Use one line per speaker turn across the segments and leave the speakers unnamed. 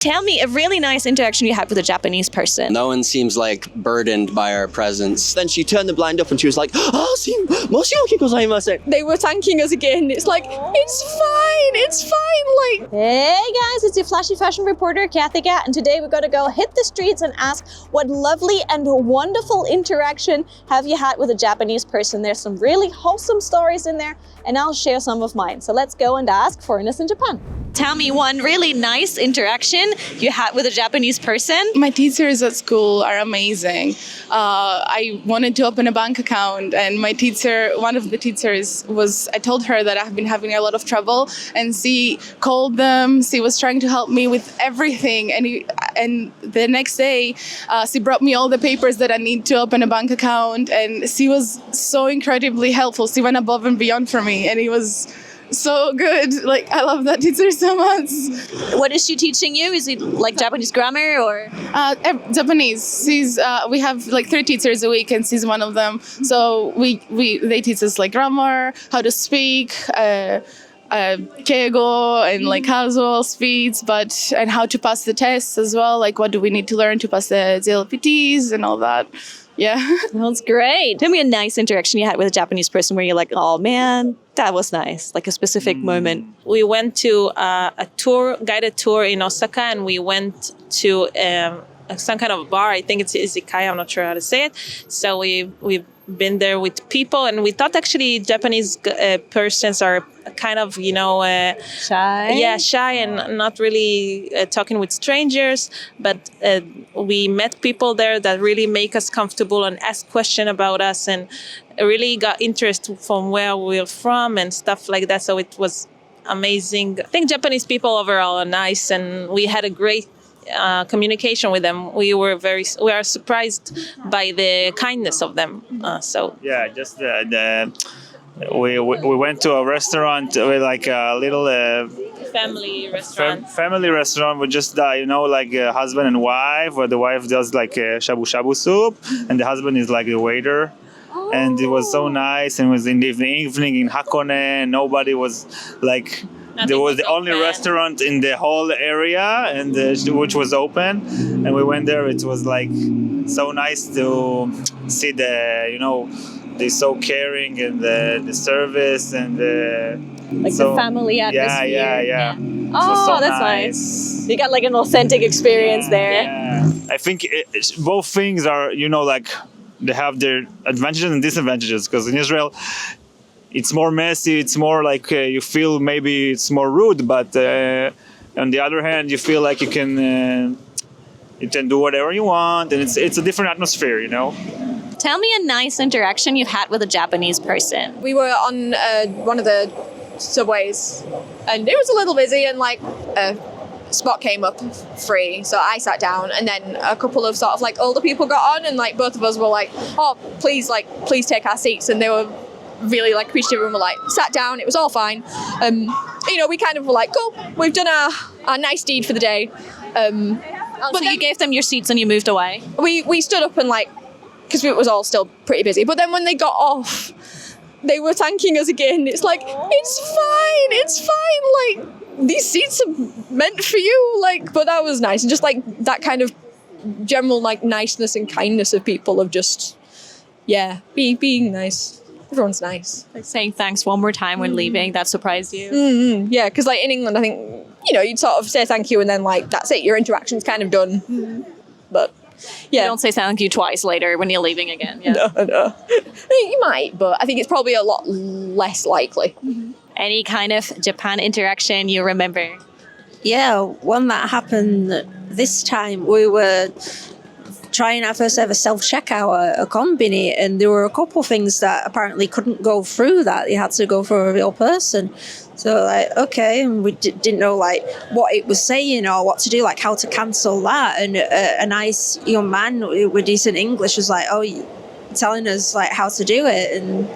Tell me a really nice interaction you had with a Japanese person.
No one seems like burdened by our presence.
Then she turned the blind up and she was like, "Moshimoki gozaimasen." They were thanking us again. It's like, it's fine. Like,
Hey guys, it's your flashy fashion reporter, Kathy Gat, and today we're going to go hit the streets and ask what lovely and wonderful interaction have you had with a Japanese person. There's some really wholesome stories in there, and I'll share some of mine. So let's go and ask foreigners in Japan. Tell me one really nice interaction you had with a Japanese person.
My teachers at school are amazing. I wanted to open a bank account, and one of the teachers I told her that I've been having a lot of trouble, and she called them. She was trying to help me with everything, and the next day, she brought me all the papers that I need to open a bank account, and she was so incredibly helpful. She went above and beyond for me, and it was so good. Like, I love that teacher so much.
What is she teaching you? Is it like Japanese grammar or?
Japanese. We have like 3 teachers a week, and she's one of them. So they teach us like grammar, how to speak, keigo, and like casual speech, and how to pass the tests as well. Like, what do we need to learn to pass the JLPTs and all that. Yeah.
That's great. Tell me a nice interaction you had with a Japanese person where you're like, oh man, that was nice. Like a specific moment.
We went to a guided tour in Osaka, and we went to some kind of bar. I think it's izakaya. I'm not sure how to say it. So we've been there with people, and we thought actually Japanese persons are kind of,
Shy?
Yeah, shy and not really talking with strangers. But we met people there that really make us comfortable and ask questions about us, and really got interest from where we're from and stuff like that. So it was amazing. I think Japanese people overall are nice, and we had a great communication with them. We are surprised by the kindness of them.
We went to a restaurant with like a little
family restaurant.
Family restaurant with just like a husband and wife, where the wife does like a shabu shabu soup, and the husband is like the waiter. And it was so nice, and it was in the evening in Hakone, and nobody was like. There was the only restaurant in the whole area, and which was open, and we went there. It was like so nice to see they're so caring, and the service, and
like the family atmosphere.
Yeah.
Oh,
so
that's nice. You got like an authentic experience there.
Yeah. I think both things are, like they have their advantages and disadvantages, because in Israel, it's more messy, it's more like you feel maybe it's more rude, but on the other hand, you feel like you can do whatever you want, and it's a different atmosphere,
Tell me a nice interaction you've had with a Japanese person.
we were on one of the subways, and it was a little busy, and like a spot came up free, so I sat down, and then a couple of sort of like older people got on, and like both of us were like, oh, please take our seats, and they were really like appreciative, and were like sat down. It was all fine. We kind of were like, cool, we've done our nice deed for the day.
So you gave them your seats and you moved away?
We stood up and because it was all still pretty busy. But then when they got off, they were thanking us again. It's like, it's fine. Like, these seats are meant for you. But that was nice. And just like that kind of general like niceness and kindness of people, of just, being nice. Everyone's nice.
Like saying thanks one more time when leaving, that surprised you?
Yeah, because like in England, I think, you'd sort of say thank you, and then like that's it. Your interaction's kind of done. But yeah.
You don't say thank you twice later when you're leaving again. Yeah.
No. You might, but I think it's probably a lot less likely.
Any kind of Japan interaction you remember?
Yeah, one that happened this time. We were trying our first ever self-checkout at a combini, and there were a couple things that apparently couldn't go through, that you had to go for a real person. So okay, and we didn't know what it was saying or what to do, how to cancel that. And a nice young man with decent English was telling us how to do it. And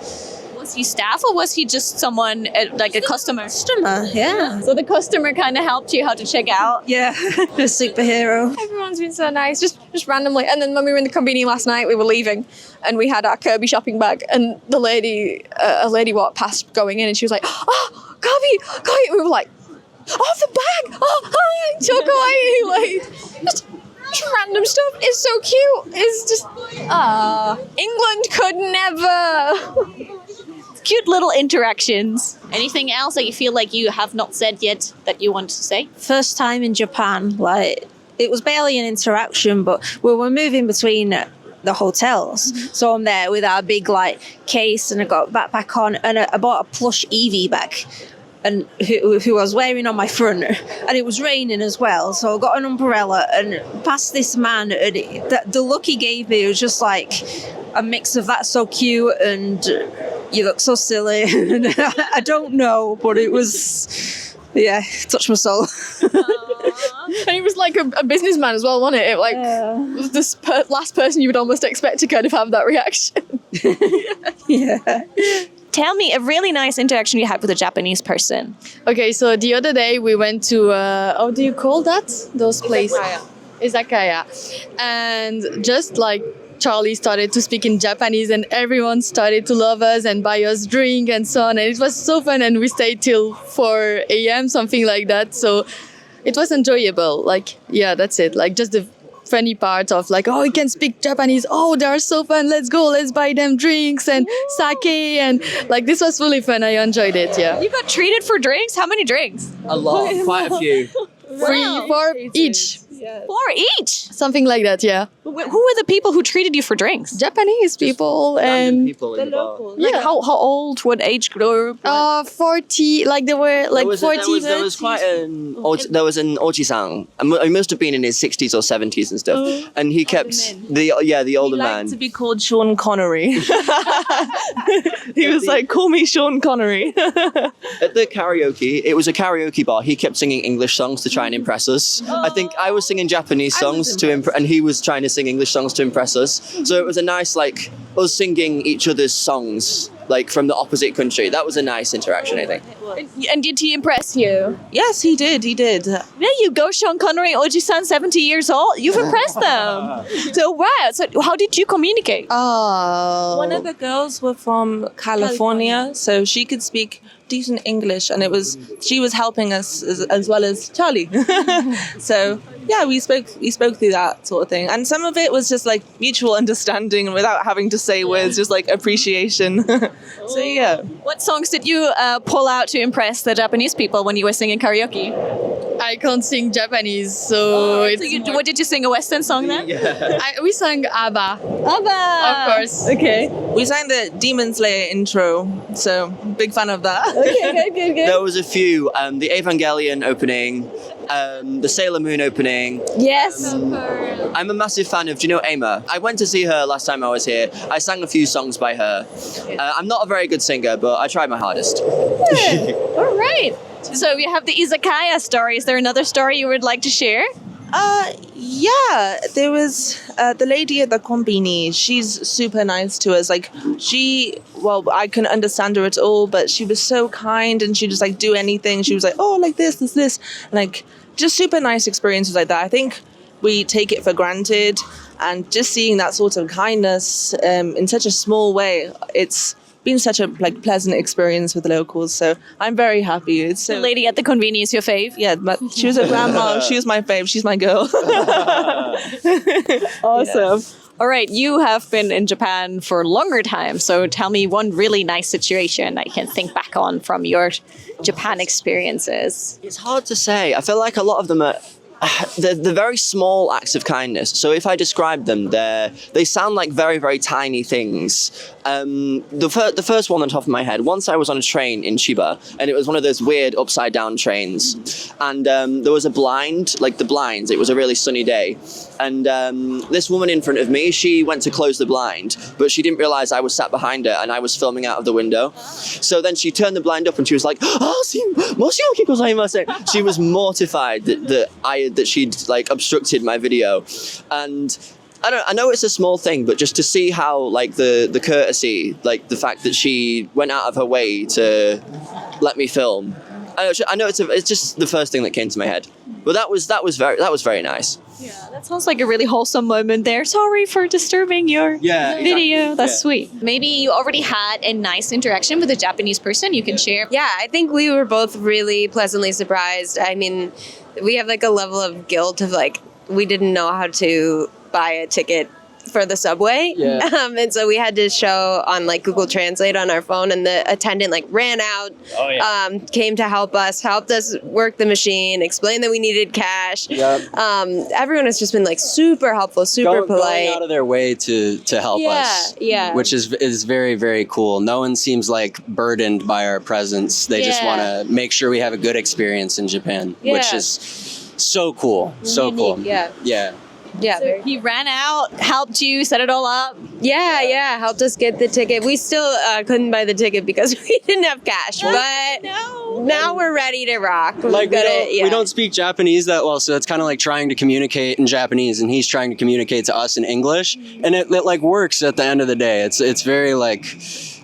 was he staff or was he just someone like a customer?
Customer, yeah.
So the customer kind of helped you how to check out?
Yeah, a superhero.
Everyone's been so nice, just randomly. And then when we were in the convenience last night, we were leaving, and we had our Kirby shopping bag, and a lady walked past going in, and she was like, oh, Kirby. We were like, oh, the bag, oh, hi, so kawaii, like, just random stuff. It's so cute. It's just, England could never.
Cute little interactions. Anything else that you feel like you have not said yet that you want to say?
First time in Japan, like it was barely an interaction, but we were moving between the hotels. So I'm there with our big like case, and I got a backpack on, and I bought a plush Eevee bag, and who I was wearing on my front, and it was raining as well. So I got an umbrella and passed this man, and the look he gave me was just like a mix of that's so cute and you look so silly. And I don't know, but it was, yeah, touched my soul.
And he was like a businessman as well, wasn't it? It like was this last person you would almost expect to kind of have that reaction.
Yeah.
Tell me a really nice interaction you had with a Japanese person.
Okay, so the other day we went to, how do you call that? Those places? Izakaya. And just like Charlie started to speak in Japanese and everyone started to love us and buy us drink and so on. And it was so fun, and we stayed till 4 a.m., something like that. So it was enjoyable. Like, yeah, that's it. Like just the funny part of like, oh, you can speak Japanese. Oh, they are so fun. Let's go. Let's buy them drinks and sake. And like, this was really fun. I enjoyed it. Yeah.
You got treated for drinks? How many drinks?
A lot, quite a few.
3, 4 each.
4 each?
Something like that, yeah.
Who were the people who treated you for drinks?
Japanese people and
people in the bar.
Like how old? What age group?
40, like they were like 40.
There was quite there was an oji-san. He must have been in his 60s or 70s and stuff. And he kept the older man.
To be called Sean Connery. He was like, call me Sean Connery.
At the karaoke, it was a karaoke bar. He kept singing English songs to try and impress us. I think I was singing Japanese songs and he was trying to sing English songs to impress us. So it was a nice, like, us singing each other's songs, like, from the opposite country. That was a nice interaction, I think.
And did he impress you?
Yes, he did.
There you go, Sean Connery, Oji-san, 70 years old. You've impressed them. So, wow. So how did you communicate?
One of the girls were from California, so she could speak decent English, and she was helping us as well as Charlie. So yeah, we spoke through that sort of thing, and some of it was just like mutual understanding without having to say words, just like appreciation. So yeah.
What songs did you pull out to impress the Japanese people when you were singing karaoke?
I can't sing Japanese, so
what did you sing, a Western song then?
we sang ABBA.
ABBA!
Of course.
Okay.
We sang the Demon Slayer intro, so big fan of that.
Okay, good.
There was a few, the Evangelion opening, the Sailor Moon opening.
Yes.
I'm a massive fan of, do you know Ama? I went to see her last time I was here. I sang a few songs by her. I'm not a very good singer, but I tried my hardest.
All right. So we have the izakaya story. Is there another story you would like to share?
Yeah, there was the lady at the konbini. She's super nice to us. Like I couldn't understand her at all, but she was so kind, and she'd just like do anything. She was like, oh, like this, and like just super nice experiences like that. I think we take it for granted, and just seeing that sort of kindness in such a small way, it's been such a like pleasant experience with the locals. So I'm very happy. It's
The lady at the convenience, your fave?
Yeah, but she was a grandma. She was my fave. She's my girl.
Awesome. Yeah. All right, you have been in Japan for a longer time, so tell me one really nice situation I can think back on from your Japan experiences.
It's hard to say. I feel like a lot of them are they're very small acts of kindness. So if I describe them, they sound like very, very tiny things. The first one on top of my head, once I was on a train in Chiba, and it was one of those weird upside down trains. And there was a blind, like the blinds, it was a really sunny day. And this woman in front of me, she went to close the blind, but she didn't realize I was sat behind her and I was filming out of the window. So then she turned the blind up and she was like, she was mortified that she'd like obstructed my video. And I know it's a small thing, but just to see how like the courtesy, like the fact that she went out of her way to let me film, I know it's just the first thing that came to my head, but that was very nice.
Yeah, that sounds like a really wholesome moment there. Sorry for disturbing your video. That's sweet. Maybe you already had a nice interaction with a Japanese person you can share.
Yeah, I think we were both really pleasantly surprised. I mean, we have like a level of guilt of like, we didn't know how to buy a ticket for the subway.
Yeah.
And so we had to show on like Google Translate on our phone, and the attendant like ran out, came to helped us work the machine, explain that we needed cash.
Yep.
Everyone has just been like super helpful, super polite.
Going out of their way to help us.
Yeah.
Which is very, very cool. No one seems like burdened by our presence. They just want to make sure we have a good experience in Japan, which is so cool. So cool.
Yeah.
Yeah.
Yeah.
So he ran out, helped you, set it all up.
Yeah, helped us get the ticket. We still couldn't buy the ticket because we didn't have cash, but now we're ready to rock.
Like we don't speak Japanese that well, so it's kind of like trying to communicate in Japanese, and he's trying to communicate to us in English, and it like works at the end of the day. It's very like,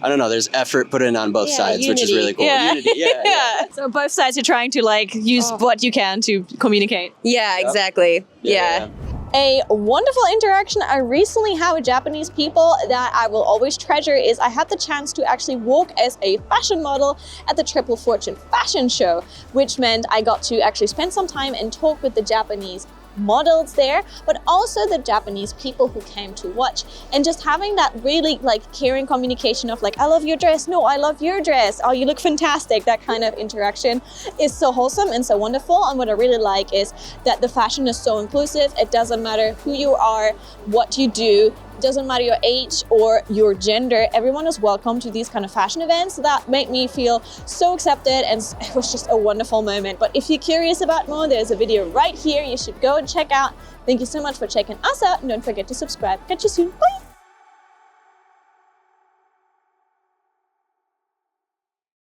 I don't know, there's effort put in on both sides, which is really cool.
Yeah.
Unity, yeah.
So both sides are trying to like use what you can to communicate.
Yeah, exactly. Yeah.
A wonderful interaction I recently had with Japanese people that I will always treasure is I had the chance to actually walk as a fashion model at the Triple Fortune fashion show, which meant I got to actually spend some time and talk with the Japanese models there, but also the Japanese people who came to watch, and just having that really like caring communication of like, I love your dress, no, I love your dress, oh, you look fantastic. That kind of interaction is so wholesome and so wonderful. And what I really like is that the fashion is so inclusive. It doesn't matter who you are, what you do, doesn't matter your age or your gender, everyone is welcome to these kind of fashion events. That made me feel so accepted, and it was just a wonderful moment. But if you're curious about more, there's a video right here you should go and check out. Thank you so much for checking us out, and don't forget to subscribe. Catch you soon. Bye!